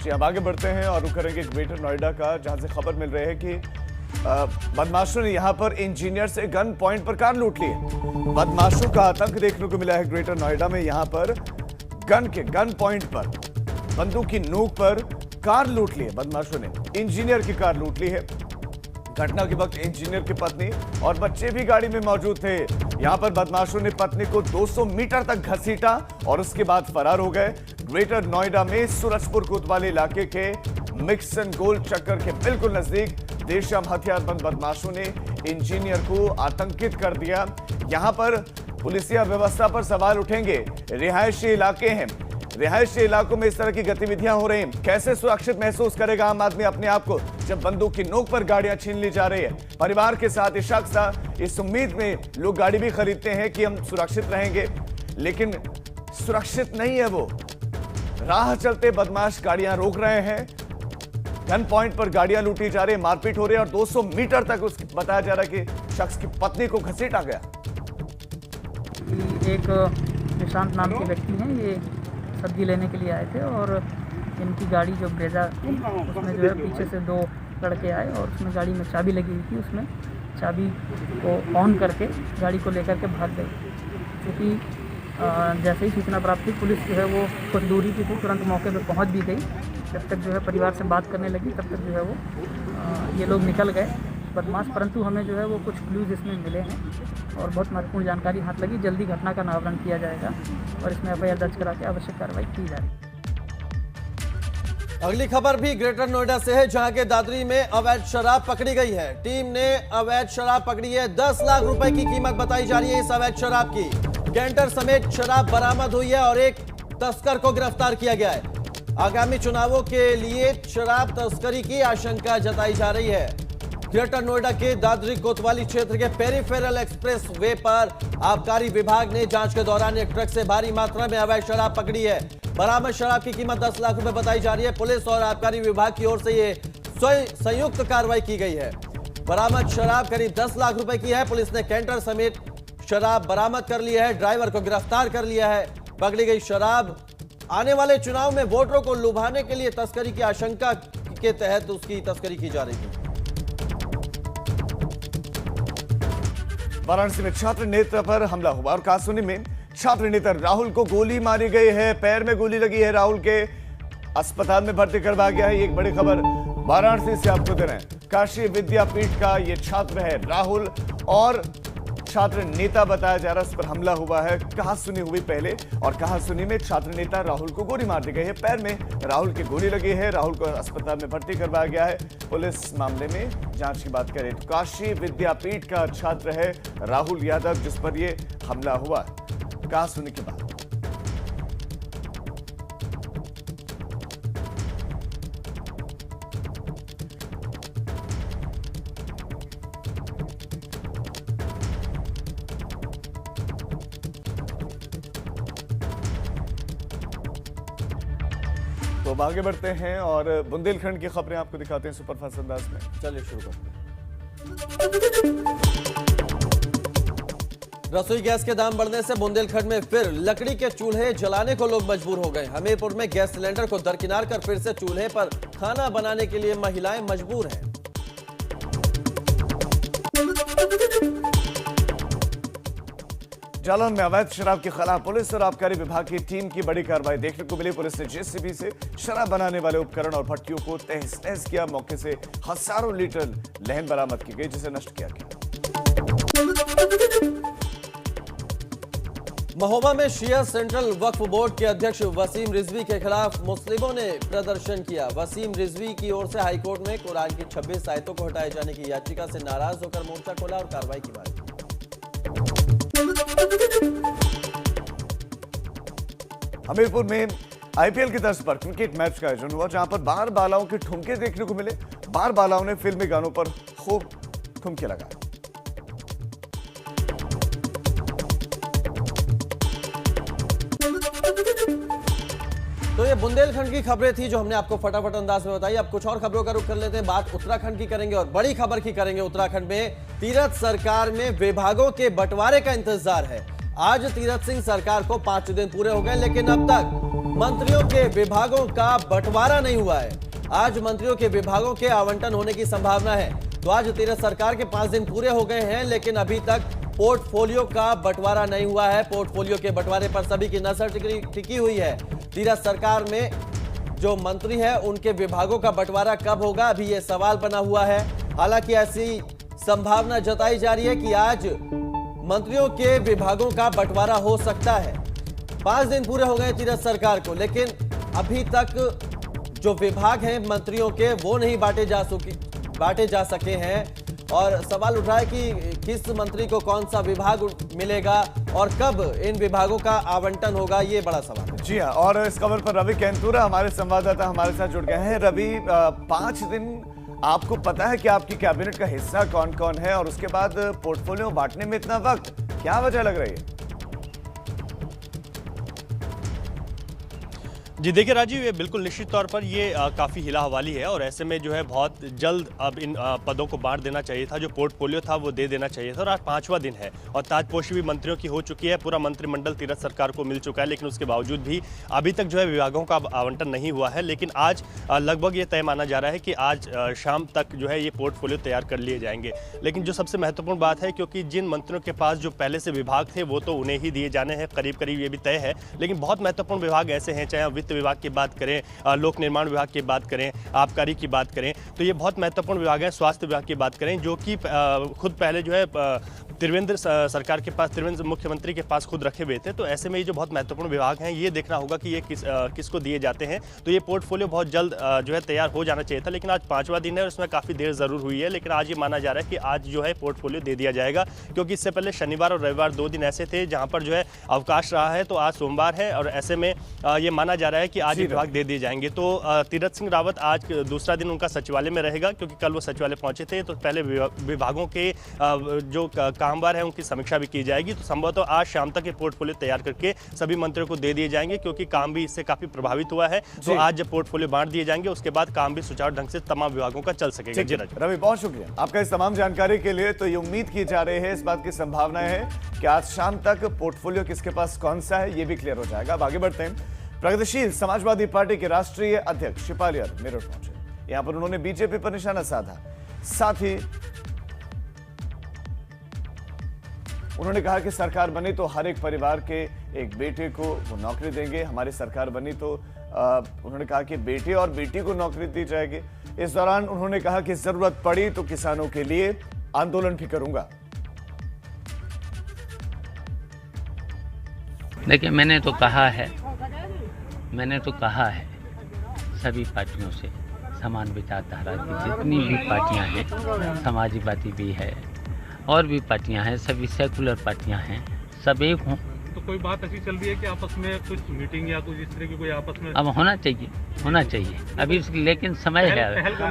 जी अब आगे बढ़ते हैं और रुक करेंगे ग्रेटर नोएडा का, जहां से खबर मिल रही है कि बदमाशों ने यहां पर इंजीनियर से गन पॉइंट पर कार लूट ली है। बदमाशों का आतंक देखने को मिला है ग्रेटर नोएडा में। यहां पर गन पॉइंट पर बंदूक की नोक पर कार लूट ली है बदमाशों ने। इंजीनियर की कार लूट ली है। घटना के वक्त इंजीनियर की पत्नी और बच्चे भी गाड़ी में मौजूद थे। यहां पर बदमाशों ने पत्नी को 200 मीटर तक घसीटा और उसके बाद फरार हो गए। ग्रेटर नोएडा में सूरजपुर कोतवाली इलाके के मिक्स एंड गोल चक्कर के बिल्कुल नजदीक देशम हथियारबंद बदमाशों ने इंजीनियर को आतंकित कर दिया। यहां पर पुलिसिया व्यवस्था पर सवाल उठेंगे। रिहायशी इलाके हैं, रिहायशी इलाकों में इस तरह की गतिविधियां हो रही हैं। कैसे सुरक्षित महसूस करेगा आम आदमी अपने आप को जब बंदूक की नोक पर गाड़ियां छीन ली जा रही है। परिवार के साथ इस शख्स था, इस उम्मीद में लोग गाड़ी भी खरीदते हैं कि हम सुरक्षित रहेंगे, लेकिन सुरक्षित नहीं है वो। राह चलते बदमाश गाड़ियां रोक रहे हैं, गन पॉइंट पर गाड़ियां लूटी जा रही है, मारपीट हो रही है और 200 मीटर तक बताया जा रहा है कि शख्स की पत्नी को घसीटा गया। एक निशांत नाम के व्यक्ति हैं, ये सब्जी लेने के लिए आए थे और इनकी गाड़ी जो ब्रेजा थी उसमें जो है पीछे से दो लड़के आए और उसमें गाड़ी में चाबी लगी हुई थी। उसमें चाबी को ऑन करके गाड़ी को लेकर के भाग गई। क्योंकि जैसे ही सूचना प्राप्त हुई पुलिस जो है वो कुछ दूरी की थी, तुरंत मौके पर पहुंच भी गई। जब तक जो है परिवार से बात करने लगी तब तक जो है वो ये लोग निकल गए बदमाश, परंतु हमें जो है वो कुछ क्लूज इसमें मिले हैं और बहुत महत्वपूर्ण जानकारी हाथ लगी। जल्दी घटना का अनावरण किया जाएगा और इसमें एफआईआर दर्ज करा के आवश्यक कार्रवाई की जाएगी। अगली खबर भी ग्रेटर नोएडा से है, जहां के दादरी में अवैध शराब पकड़ी गई है। टीम ने अवैध शराब पकड़ी है। 10 लाख रुपए की कीमत बताई जा रही है इस अवैध शराब की। कैंटर समेत शराब बरामद हुई है और एक तस्कर को गिरफ्तार किया गया है। आगामी चुनावों के लिए शराब तस्करी की आशंका जताई जा रही है। ग्रेटर नोएडा के दादरी कोतवाली क्षेत्र के पेरीफेरल एक्सप्रेस वे पर आबकारी विभाग ने जांच के दौरान एक ट्रक से भारी मात्रा में अवैध शराब पकड़ी है। बरामद शराब की कीमत 10 लाख रुपए बताई जा रही है। पुलिस और आबकारी विभाग की ओर से ये संयुक्त कार्रवाई की गई है। बरामद शराब करीब 10 लाख रुपए की है। पुलिस ने कैंटर समेत शराब बरामद कर लिया है। ड्राइवर को गिरफ्तार कर लिया है। पकड़ी गई शराब आने वाले चुनाव में वोटरों को लुभाने के लिए तस्करी की आशंका के तहत उसकी तस्करी की जा रही थी। वाराणसी में छात्र नेता पर हमला हुआ और कासुनी में छात्र नेता राहुल को गोली मारी गई है। पैर में गोली लगी है, राहुल के अस्पताल में भर्ती करवाया गया है। एक बड़ी खबर वाराणसी से आपको दे रहे हैं। काशी विद्यापीठ का ये छात्र है राहुल और छात्र नेता बताया जा रहा है, इस पर हमला हुआ है। कहा सुनी हुई पहले और कहा सुनी में छात्र नेता राहुल को गोली मार दी गई है। पैर में राहुल की गोली लगी है। राहुल को अस्पताल में भर्ती करवाया गया है। पुलिस मामले में जांच की बात करे तो काशी विद्यापीठ का छात्र है राहुल यादव जिस पर यह हमला हुआ है। कहा सुनी के बाद तो अब आगे बढ़ते हैं और बुंदेलखंड की खबरें आपको दिखाते हैं सुपरफास्ट अंदाज में। चलिए शुरू करते हैं। रसोई गैस के दाम बढ़ने से बुंदेलखंड में फिर लकड़ी के चूल्हे जलाने को लोग मजबूर हो गए। हमीरपुर में गैस सिलेंडर को दरकिनार कर फिर से चूल्हे पर खाना बनाने के लिए महिलाएं मजबूर हैं। जालौन में अवैध शराब के खिलाफ पुलिस और आबकारी विभाग की टीम की बड़ी कार्रवाई देखने को मिली। पुलिस ने जेसीबी से शराब बनाने वाले उपकरण और भट्टियों को तहस नहस किया। मौके से हजारों लीटर लहन बरामद की गई जिसे नष्ट किया गया। महोबा में शिया सेंट्रल वक्फ बोर्ड के अध्यक्ष वसीम रिजवी के खिलाफ मुस्लिमों ने प्रदर्शन किया। वसीम रिजवी की ओर से हाईकोर्ट में कुरान की 26 आयतों को हटाए जाने की याचिका से नाराज होकर मोर्चा खोला और कार्रवाई की मांग की। हमीरपुर में आईपीएल की तर्ज पर क्रिकेट मैच का आयोजन हुआ जहां पर बार बालाओं के ठुमके देखने को मिले। बार बालाओं ने फिल्मी गानों पर खूब ठुमके लगाए। तो ये बुंदेलखंड की खबरें थी जो हमने आपको फटाफट अंदाज में बताई। अब कुछ और खबरों का रुख कर लेते हैं। बात उत्तराखंड की करेंगे और बड़ी खबर की करेंगे। उत्तराखंड में तीरथ सरकार में विभागों के बंटवारे का इंतजार है। आज तीरथ सिंह सरकार को 5 दिन पूरे हो गए, लेकिन अब तक मंत्रियों के विभागों का बंटवारा नहीं हुआ है। आज मंत्रियों के विभागों के आवंटन होने की संभावना है। तो आज तीरथ सरकार के 5 दिन पूरे हो गए हैं, लेकिन अभी तक पोर्टफोलियो का बंटवारा नहीं हुआ है। पोर्टफोलियो के बंटवारे पर सभी की नजर टिकी हुई है। तीरथ सरकार में जो मंत्री है उनके विभागों का बंटवारा कब होगा, अभी यह सवाल बना हुआ है। हालांकि ऐसी संभावना जताई जा रही है कि आज मंत्रियों के विभागों का बंटवारा हो सकता है। 5 दिन पूरे हो गए तीरथ सरकार को, लेकिन अभी तक जो विभाग हैं मंत्रियों के वो नहीं बांटे जा सके हैं। और सवाल उठ रहा है कि किस मंत्री को कौन सा विभाग मिलेगा और कब इन विभागों का आवंटन होगा, ये बड़ा सवाल है। जी हाँ, और इस खबर पर रवि कैंतुरा हमारे संवाददाता हमारे साथ जुड़ गए हैं। रवि, 5 दिन आपको पता है कि आपकी कैबिनेट का हिस्सा कौन कौन है, और उसके बाद पोर्टफोलियो बांटने में इतना वक्त, क्या वजह लग रही है? जी देखिए राजीव, ये बिल्कुल निश्चित तौर पर ये काफ़ी हिला हवाली है, और ऐसे में जो है बहुत जल्द अब इन पदों को बांट देना चाहिए था। जो पोर्टफोलियो था वो दे देना चाहिए था, और आज 5वां दिन है और ताजपोशी भी मंत्रियों की हो चुकी है। पूरा मंत्रिमंडल तीरथ सरकार को मिल चुका है, लेकिन उसके बावजूद भी अभी तक जो है विभागों का आवंटन नहीं हुआ है। लेकिन आज लगभग ये तय माना जा रहा है कि आज शाम तक जो है ये पोर्टफोलियो तैयार कर लिए जाएंगे। लेकिन जो सबसे महत्वपूर्ण बात है, क्योंकि जिन मंत्रियों के पास जो पहले से विभाग थे वो तो उन्हें ही दिए जाने हैं, करीब करीब ये भी तय है। लेकिन बहुत महत्वपूर्ण विभाग ऐसे हैं, चाहे वित्त विभाग की बात करें, लोक निर्माण विभाग की बात करें, आबकारी की बात करें, तो ये बहुत महत्वपूर्ण विभाग है। स्वास्थ्य विभाग की बात करें, जो कि खुद पहले जो है त्रिवेंद्र सरकार के पास, त्रिवेंद्र मुख्यमंत्री के पास खुद रखे हुए थे। तो ऐसे में ये जो बहुत महत्वपूर्ण विभाग हैं, ये देखना होगा कि ये किसको दिए जाते हैं। तो ये पोर्टफोलियो बहुत जल्द जो है तैयार हो जाना चाहिए था, लेकिन आज 5वां दिन है और इसमें काफ़ी देर ज़रूर हुई है। लेकिन आज ये माना जा रहा है कि आज जो है पोर्टफोलियो दे दिया जाएगा, क्योंकि इससे पहले शनिवार और रविवार 2 दिन ऐसे थे जहाँ पर जो है अवकाश रहा है। तो आज सोमवार है और ऐसे में ये माना जा रहा है कि आज ये विभाग दे दिए जाएंगे। तो तीरथ सिंह रावत आज दूसरा दिन उनका सचिवालय में रहेगा, क्योंकि कल वो सचिवालय पहुंचे थे। तो पहले विभागों के जो कामवार है उनकी समीक्षा भी की जाएगी। तो संभवतः आज शाम तक ये पोर्टफोलियो तैयार करके सभी मंत्रियों को दे दिए जाएंगे, क्योंकि काम भी इससे काफी प्रभावित हुआ है। तो आज जब पोर्टफोलियो बांट दिए जाएंगे, उसके बाद काम भी सुचारू ढंग से तमाम विभागों का चल सकेगा। रवि, बहुत शुक्रिया आपका इस तमाम जानकारी के लिए। तो ये उम्मीद की जा रही है, इस बात की संभावना है कि आज शाम तक पोर्टफोलियो किसके पास कौन सा है ये भी क्लियर हो जाएगा। अब आगे बढ़ते हैं। प्रगतिशील समाजवादी पार्टी के राष्ट्रीय अध्यक्ष शिपाली यादव मेरठ पहुंचे। यहां पर उन्होंने बीजेपी पर निशाना साधा। साथ ही उन्होंने कहा कि सरकार बनी तो हर एक परिवार के एक बेटे को वो नौकरी देंगे। हमारी सरकार बनी तो उन्होंने कहा कि बेटे और बेटी को नौकरी दी जाएगी। इस दौरान उन्होंने कहा कि जरूरत पड़ी तो किसानों के लिए आंदोलन भी करूंगा। देखिए, मैंने तो कहा है सभी पार्टियों से, समान विचारधारा की जितनी भी पार्टियां हैं, समाजवादी भी है और भी पार्टियां हैं, सभी सेकुलर पार्टियां हैं, सब एक हों। तो कोई बात ऐसी चल रही है कि आपस में कुछ मीटिंग या कुछ इस तरह की कोई आपस में अब होना चाहिए अभी, लेकिन समय है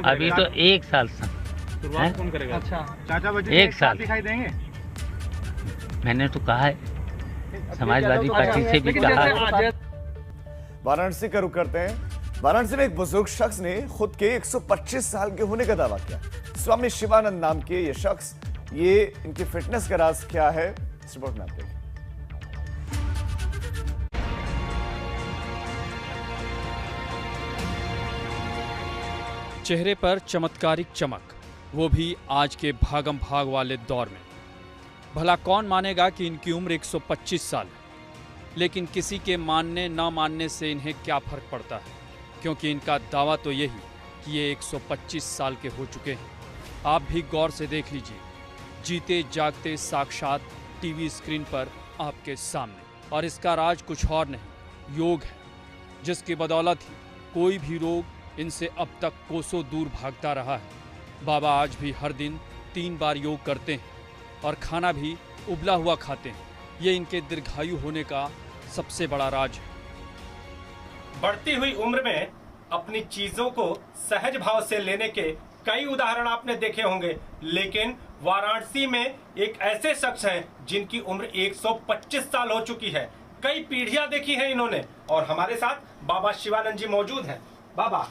अभी तो 1 साल शुरुआत कौन करेगा? अच्छा, चाचा बच्चे 1 साल दिखाई देंगे। मैंने तो कहा है, समाजवादी पार्टी से भी कहा है। वाराणसी का रुख करते हैं। वाराणसी में एक बुजुर्ग शख्स ने खुद के 125 साल के होने का दावा किया। स्वामी शिवानंद नाम के ये शख्स, ये इनकी फिटनेस का राज क्या है, इस रिपोर्ट में आप देखिए। चेहरे पर चमत्कारिक चमक, वो भी आज के भागम भाग वाले दौर में। भला कौन मानेगा कि इनकी उम्र 125 साल है, लेकिन किसी के मानने ना मानने से इन्हें क्या फर्क पड़ता है, क्योंकि इनका दावा तो यही कि ये 125 साल के हो चुके हैं। आप भी गौर से देख लीजिए, जीते जागते साक्षात टीवी स्क्रीन पर आपके सामने। और इसका राज कुछ और नहीं, योग है, जिसकी बदौलत ही कोई भी रोग इनसे अब तक कोसों दूर भागता रहा है। बाबा आज भी हर दिन 3 बार योग करते हैं और खाना भी उबला हुआ खाते हैं। ये इनके दीर्घायु होने का सबसे बड़ा राज है। बढ़ती हुई उम्र में अपनी चीजों को सहज भाव से लेने के कई उदाहरण आपने देखे होंगे, लेकिन वाराणसी में एक ऐसे शख्स हैं जिनकी उम्र 125 साल हो चुकी है। कई पीढ़ियां देखी हैं इन्होंने, और हमारे साथ बाबा शिवानंद जी मौजूद हैं। बाबा,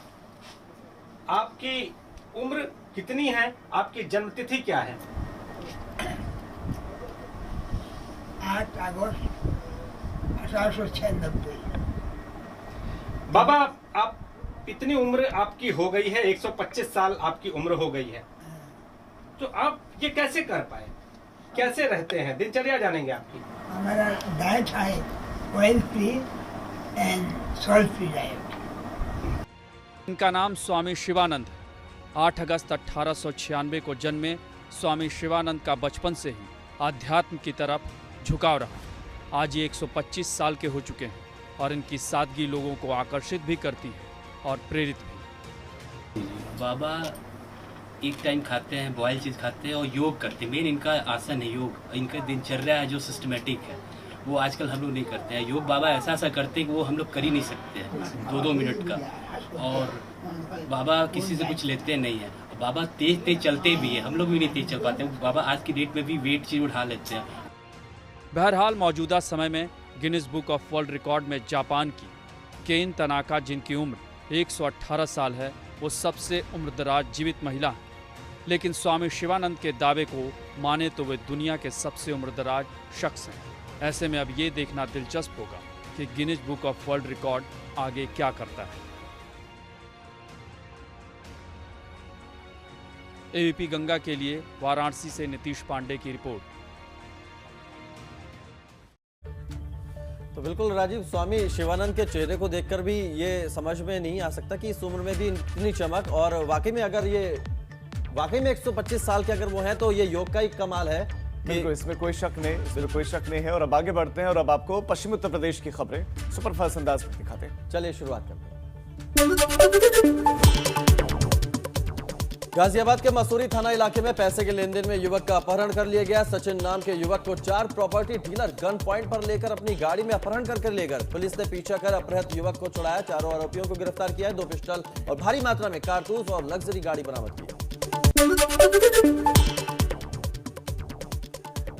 आपकी उम्र कितनी है? आपकी जन्मतिथि क्या है? 8 अगस्त 1896। बाबा आप इतनी उम्र आपकी हो गई है, 125 साल आपकी उम्र हो गई है, तो आप ये कैसे कर पाए, कैसे रहते हैं, दिनचर्या जानेंगे आपकी। हमारा डाइट है oil free and salt free diet. इनका नाम स्वामी शिवानंद है। 8 अगस्त 1896 को जन्मे स्वामी शिवानंद का बचपन से ही आध्यात्म की तरफ झुकाव रहा। आज ये 125 साल के हो चुके हैं और इनकी सादगी लोगों को आकर्षित भी करती है और प्रेरित भी। बाबा एक टाइम खाते हैं, बॉयल चीज़ खाते हैं और योग करते हैं। मेन इनका आसन है योग। इनका दिनचर्या है जो सिस्टमेटिक है, वो आजकल हम लोग नहीं करते हैं। योग बाबा ऐसा करते हैं कि वो हम लोग कर ही नहीं सकते हैं 2-2 मिनट का। और बाबा किसी से कुछ लेते नहीं हैं। बाबा तेज चलते भी हैं, हम लोग भी नहीं तेज चल पाते। बाबा आज की डेट में भी वेट चीज उठा लेते हैं। बहरहाल मौजूदा समय में Guinness book of world record में जापान की केन तनाका, जिनकी उम्र 118 साल है, वो सबसे उम्रदराज जीवित महिला है। लेकिन स्वामी शिवानंद के दावे को माने तो वे दुनिया के सबसे उम्रदराज शख्स हैं। ऐसे में अब ये देखना दिलचस्प होगा कि Guinness book of world record आगे क्या करता है। एबीपी गंगा के लिए वाराणसी से नीतीश पांडे की रिपोर्ट। तो बिल्कुल राजीव, स्वामी शिवानंद के चेहरे को देखकर भी ये समझ में नहीं आ सकता कि इस उम्र में भी इतनी चमक। और वाकई में अगर ये वाकई में 125 साल के अगर वो हैं तो ये योग का ही कमाल है। बिल्कुल, इसमें कोई शक नहीं, इसमें कोई शक नहीं है। और अब आगे बढ़ते हैं और अब आपको पश्चिमी उत्तर प्रदेश की खबरें सुपरफास्ट अंदाज में दिखाते हैं। चलिए शुरुआत करते हैं। गाजियाबाद के मसूरी थाना इलाके में पैसे के लेनदेन में युवक का अपहरण कर लिया गया। सचिन नाम के युवक को 4 प्रॉपर्टी डीलर गन पॉइंट पर लेकर अपनी गाड़ी में अपहरण करके ले गए। पुलिस ने पीछा कर अपहृत युवक को छुड़ाया। चारों आरोपियों को गिरफ्तार किया है। 2 पिस्टल और भारी मात्रा में कारतूस और लग्जरी गाड़ी बरामद की।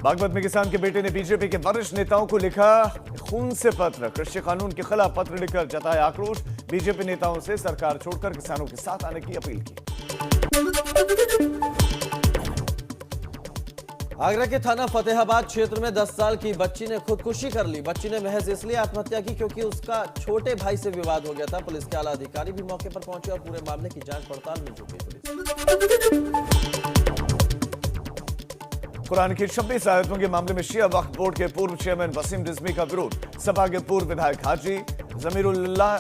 बागपत में किसान के बेटे ने बीजेपी के वरिष्ठ नेताओं को लिखा खून से पत्र। कृषि कानून के खिलाफ पत्र लिखकर जताया आक्रोश। बीजेपी नेताओं से सरकार छोड़कर किसानों के साथ आने की अपील की। आगरा के थाना फतेहाबाद क्षेत्र में 10 साल की बच्ची ने खुदकुशी कर ली। बच्ची ने महज इसलिए आत्महत्या की क्योंकि उसका छोटे भाई से विवाद हो गया था। पुलिस के आला अधिकारी भी मौके पर पहुंचे और पूरे मामले की जांच पड़ताल में जुटी पुलिस। कुरान की 26 आयतों के मामले में शिया वक्फ बोर्ड के पूर्व चेयरमैन वसीम रिजवी का विरोध। सपा के पूर्व विधायक हाजी जमीरुल्लाह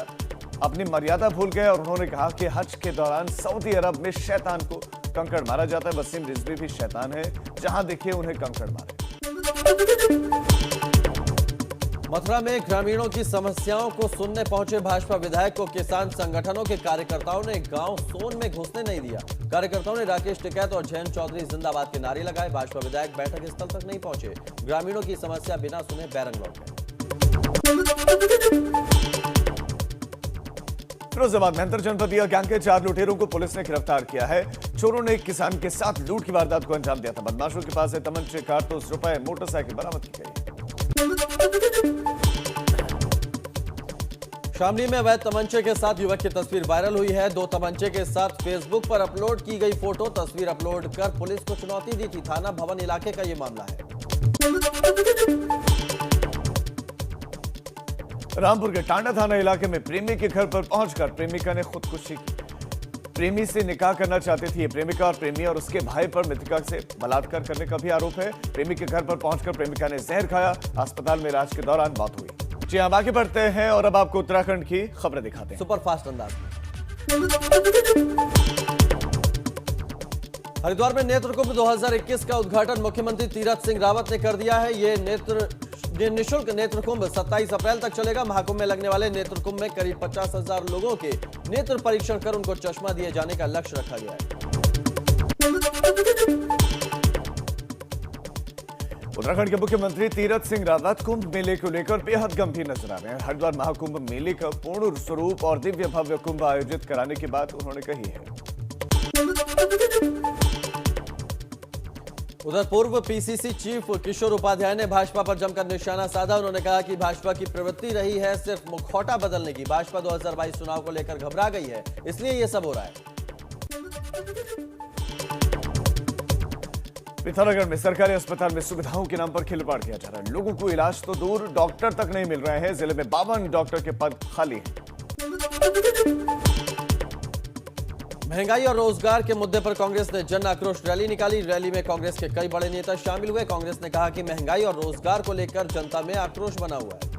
अपनी मर्यादा भूल गए और उन्होंने कहा कि हज के दौरान सऊदी अरब में शैतान को कंकड़ मारा जाता है। वसीम रिजवी भी शैतान है, जहां देखिए उन्हें कंकड़ मारे। मथुरा में ग्रामीणों की समस्याओं को सुनने पहुंचे भाजपा विधायक को किसान संगठनों के कार्यकर्ताओं ने गांव सोन में घुसने नहीं दिया। कार्यकर्ताओं ने राकेश टिकैत और जयंत चौधरी जिंदाबाद के नारे लगाए। भाजपा विधायक बैठक स्थल तक नहीं पहुंचे। ग्रामीणों की समस्या बिना सुने बैरंग लौट गए। फिरोजाबाद में अंतर जनपदीय गैंग के 4 लुटेरों को पुलिस ने गिरफ्तार किया है। चोरों ने एक किसान के साथ लूट की वारदात को अंजाम दिया था। बदमाशों के पास से तमंचे, कारतूस, रुपए, मोटरसाइकिल बरामद की गई। शामली में अवैध तमंचे के साथ युवक की तस्वीर वायरल हुई है। 2 तमंचे के साथ फेसबुक पर अपलोड की गई फोटो, तस्वीर अपलोड कर पुलिस को चुनौती दी थी। थाना भवन इलाके का यह मामला है। रामपुर के टांडा थाना इलाके में प्रेमी के घर पर पहुंचकर प्रेमिका ने खुदकुशी की। प्रेमी से निकाह करना चाहती थी ये प्रेमिका और प्रेमी और उसके भाई पर मृतका से बलात्कार करने का भी आरोप है। प्रेमी के घर पर पहुंचकर प्रेमिका ने जहर खाया। अस्पताल में इलाज के दौरान मौत हुई। जी हम आगे बढ़ते हैं और अब आपको उत्तराखंड की खबरें दिखाते हैं सुपरफास्ट अंदाज में। हरिद्वार में नेत्र कुंभ 2021 का उद्घाटन मुख्यमंत्री तीरथ सिंह रावत ने कर दिया है। ये निःशुल्क नेत्र कुंभ 27 अप्रैल तक चलेगा। महाकुंभ में लगने वाले नेत्र कुंभ में करीब 50,000 लोगों के नेत्र परीक्षण कर उनको चश्मा दिए जाने का लक्ष्य रखा गया है। उत्तराखंड के मुख्यमंत्री तीरथ सिंह रावत कुंभ मेले को लेकर बेहद गंभीर नजर आ रहे हैं। हरिद्वार महाकुंभ मेले का पूर्ण स्वरूप और दिव्य भव्य कुंभ आयोजित कराने की बात उन्होंने कही है। उधर पूर्व पीसीसी चीफ किशोर उपाध्याय ने भाजपा पर जमकर निशाना साधा। उन्होंने कहा कि भाजपा की प्रवृत्ति रही है सिर्फ मुखौटा बदलने की। भाजपा 2022 चुनाव को लेकर घबरा गई है, इसलिए यह सब हो रहा है। पिथौरागढ़ में सरकारी अस्पताल में सुविधाओं के नाम पर खिलवाड़ किया जा रहा है। लोगों को इलाज तो दूर, डॉक्टर तक नहीं मिल रहे हैं। जिले में 52 डॉक्टर के पद खाली हैं। महंगाई और रोजगार के मुद्दे पर कांग्रेस ने जन आक्रोश रैली निकाली। रैली में कांग्रेस के कई बड़े नेता शामिल हुए। कांग्रेस ने कहा कि महंगाई और रोजगार को लेकर जनता में आक्रोश बना हुआ है।